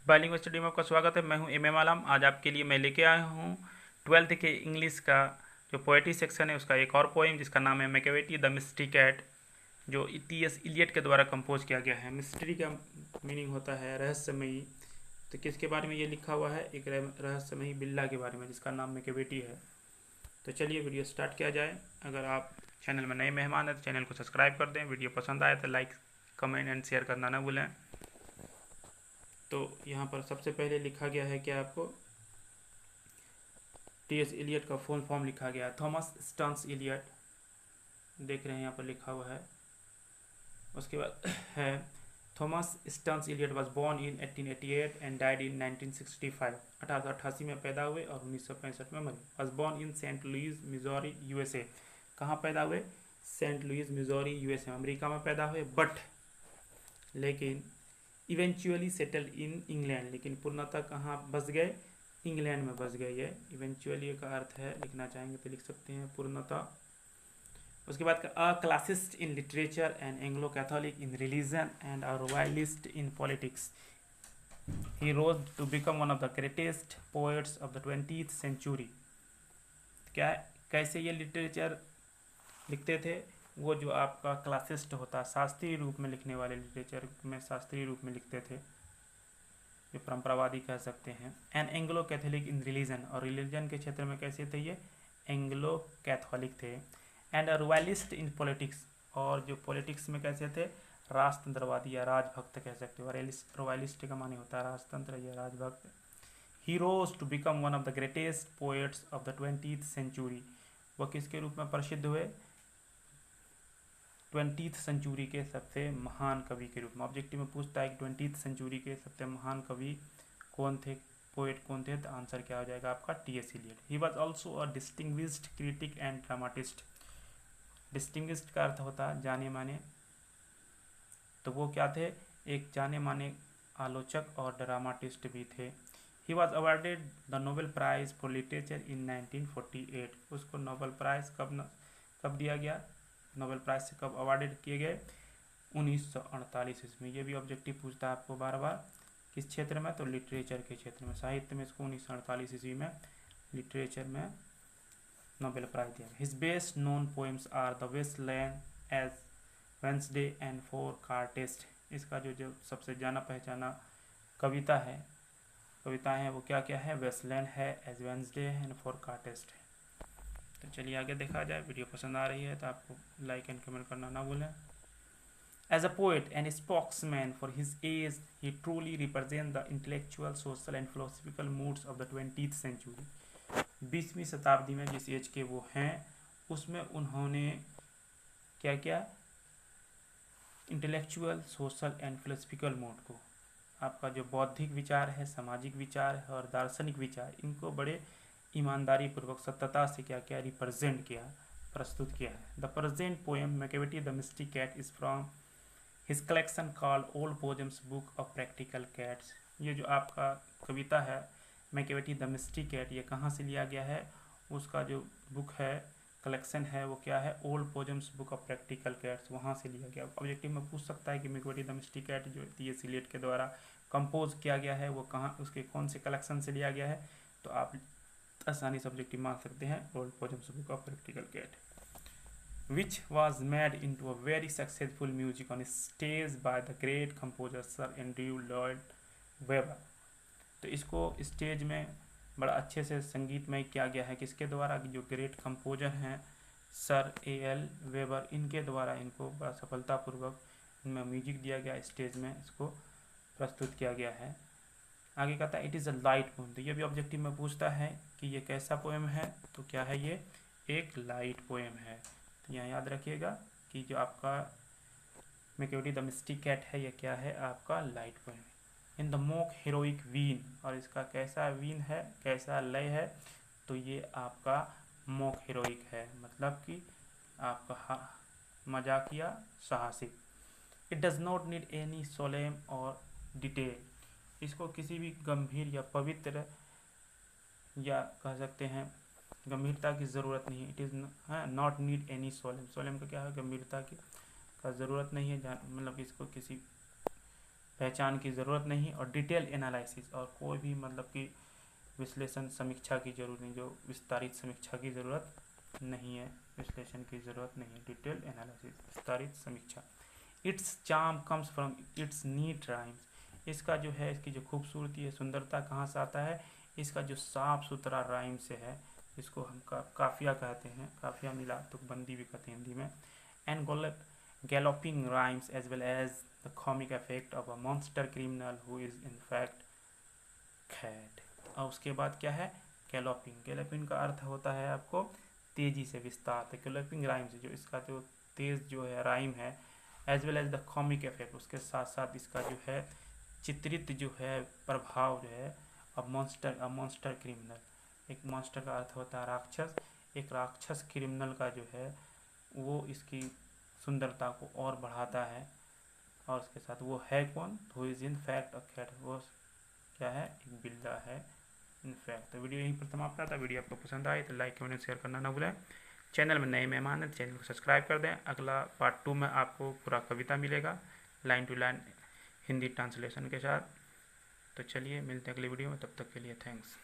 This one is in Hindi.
बाइलिंगुअल स्टडी में आपका स्वागत है। मैं हूं एम आलम। आज आपके लिए मैं लेके आया हूं 12th के इंग्लिश का जो पोएट्री सेक्शन है उसका एक और पोएम जिसका नाम है मैकियावेली द मिस्ट्री कैट, जो टी.एस. इलियट के द्वारा कंपोज किया गया है। मिस्ट्री का मीनिंग होता है रहस्यमयी। तो किसके बारे में ये लिखा हुआ है? एक रहस्यमयी बिल्ला के बारे में जिसका नाम मैकियावेली है। तो चलिए वीडियो स्टार्ट किया जाए। अगर आप चैनल में नए मेहमान हैं तो चैनल को सब्सक्राइब कर दें। वीडियो पसंद आए तो लाइक, कमेंट एंड शेयर करना ना भूलें। तो यहाँ पर सबसे पहले लिखा गया है कि आपको टी.एस. इलियट का फुल फॉर्म लिखा गया है, थॉमस स्टन्स इलियट। देख रहे हैं यहाँ पर लिखा हुआ है। उसके बाद है Thomas Stearns Eliot was born in 1888 and died in 1965। 1888 में पैदा हुए और 1965 में मरे। Was born in Saint Louis Missouri USA. कहाँ पैदा हुए? Saint Louis Missouri USA, America में पैदा हुए। बट लेकिन इवेंचुअली सेटल इन इंग्लैंड, लेकिन पूर्णतः कहाँ बस गए? इंग्लैंड में बस गए। ये इवेंचुअली का अर्थ है, लिखना चाहेंगे तो लिख सकते हैं पूर्णतः। उसके बाद a classicist in literature and Anglo Catholic in religion and a royalist in politics, he rose to become one of the greatest poets of the 20th century. क्या कैसे ये लिटरेचर लिखते थे? वो जो आपका क्लासिस्ट होता, शास्त्रीय रूप में लिखने वाले, लिटरेचर में शास्त्रीय रूप में लिखते थे, जो परंपरावादी कह सकते हैं। And Anglo Catholic in religion, और रिलीजन के क्षेत्र में कैसे थे? ये एंग्लो कैथोलिक थे। एंड रॉयलिस्ट इन पॉलिटिक्स, और जो पॉलिटिक्स में कैसे थे? राजतंत्रवादी या राजभक्त कह सकते हो। रॉयलिस्ट का माने होता है राजतंत्र या राजभक्त। He rose to become one of the greatest poets of the 20th century. वह किसके रूप में प्रसिद्ध हुए? 20th सेंचुरी के सबसे महान कवि के रूप में। ऑब्जेक्टिव में पूछता है कि 20th सेंचुरी के सबसे महान कवि कौन थे, पोएट कौन थे? तो आंसर क्या हो जाएगा आपका? T S. Eliot. He was also a distinguished critic and dramatist. Distinguished का अर्थ होता है जाने माने, तो वो क्या थे? एक जाने माने आलोचक और ड्रामाटिस्ट भी थे। He was awarded the Nobel prize for literature in 1948। उसको नोबेल प्राइज कब दिया गया? नोबेल प्राइज से कब अवार्डेड किए गए? 1948 ईस्वी में। ये भी ऑब्जेक्टिव पूछता है आपको बार बार। किस क्षेत्र में? तो लिटरेचर के क्षेत्र में, साहित्य में इसको 1948 ईस्वी में लिटरेचर में नोबेल प्राइज दिया। His best known poems are the Waste Land, Ash Wednesday and Four Quartets. इसका जो सबसे जाना पहचाना कविताएं हैं वो क्या क्या है? वेस्टलैंड है, एज वेंसडे है एंड फोर कार टेस्ट है। तो चलिए आगे देखा जाए। वीडियो पसंद आ रही है तो आपको लाइक एंड कमेंट करना ना भूलें। As a poet and spokesman for his age, he truly represents the intellectual, social and philosophical moods of the 20th century. 20वीं शताब्दी में जिस एज के वो हैं उसमें उन्होंने क्या क्या? Intellectual, social and philosophical mood को, आपका जो बौद्धिक विचार है, सामाजिक विचार है और दार्शनिक विचार, इनको बड़े ईमानदारी पूर्वक सत्यता से क्या क्या रिप्रेजेंट किया, प्रस्तुत किया है। The present poem Macavity the mystery cat is from his collection called old poems book of practical cats. ये जो आपका कविता है मैकियावेली द मिस्ट्री कैट, ये कहाँ से लिया गया है? उसका जो बुक है, कलेक्शन है, वो क्या है? Old poems book of practical cats, वहाँ से लिया गया। ऑब्जेक्टिव में पूछ सकता है कि मैकियावेली द मिस्ट्री कैट जो टी.एस. इलियट के द्वारा कंपोज किया गया है वो कहाँ, उसके कौन से कलेक्शन से लिया गया है? तो आप आसानी से ऑब्जेक्टिव मान सकते हैं old poems book of practical cat, which was made into a very successful music on stage by the great composer Sir Andrew Lloyd Webber। तो इसको स्टेज में बड़ा अच्छे से संगीतमय किया गया है किसके द्वारा? जो ग्रेट कंपोजर हैं सर A.L. वेबर, इनके द्वारा इनको बड़ा सफलतापूर्वक इनमें म्यूजिक दिया गया, स्टेज में इसको प्रस्तुत किया गया है। आगे कहता है it is a light poem. तो ये भी ऑब्जेक्टिव में पूछता है कि ये कैसा पोएम है? तो क्या है? ये एक लाइट पोएम है। तो यहाँ याद रखिएगा कि जो आपका मैकियावेली द मिस्ट्री कैट है, ये क्या है? आपका light poem. In the mock heroic vein, और इसका कैसा वीन है, कैसा लय है? तो ये आपका मोक हीरोइक है, मतलब कि आपका मजाकिया साहसिक। It does not need any solemn और डिटेल। इसको किसी भी गंभीर या पवित्र या कह सकते हैं गंभीरता की ज़रूरत नहीं है। It is not need any solemn. Solemn का क्या है? गंभीरता की ज़रूरत नहीं है, मतलब इसको किसी पहचान की ज़रूरत नहीं, और डिटेल एनालिसिस, और कोई भी मतलब कि विश्लेषण समीक्षा की जरूरत नहीं, जो विस्तारित समीक्षा की ज़रूरत नहीं है, विश्लेषण की ज़रूरत नहीं है, डिटेल एनालिसिस, विस्तारित समीक्षा। It's charm comes from its NEET rhymes, इसका जो है, इसकी जो खूबसूरती है, सुंदरता कहाँ से आता है, इसका जो साफ सुथरा राइम से है, जिसको हम काफिया कहते हैं, काफिया मिला तुकबंदी भी कहते हैं हिंदी में। And galloping rhymes as well as the comic effect of a monster criminal who is in fact cat. और उसके बाद क्या है, गैलोपिंग। गैलोपिंग का अर्थ होता है आपको तेजी से, विस्तार। तो गैलोपिंग राइम्स जो इसका जो तेज जो है राइम है, as well as the comic effect, उसके साथ साथ इसका जो है चित्रित जो है प्रभाव जो है, अब मॉन्स्टर क्रिमिनल, एक मॉन्स्टर का अर्थ होता है राक्षस, एक राक्षस क्रिमिनल का जो है वो इसकी सुंदरता को और बढ़ाता है। और उसके साथ वो है कौन, who is in fact a cat, वो क्या है, एक बिल्ला है इन फैक्ट। तो वीडियो यहीं पर समाप्त आता है। वीडियो आपको पसंद आए तो लाइक कमेंट शेयर करना ना भूलें। चैनल में नए मेहमान हैं, चैनल को सब्सक्राइब कर दें। अगला पार्ट 2 में आपको पूरा कविता मिलेगा line to line Hindi translation के साथ। तो चलिए मिलते हैं अगली वीडियो में, तब तक के लिए थैंक्स।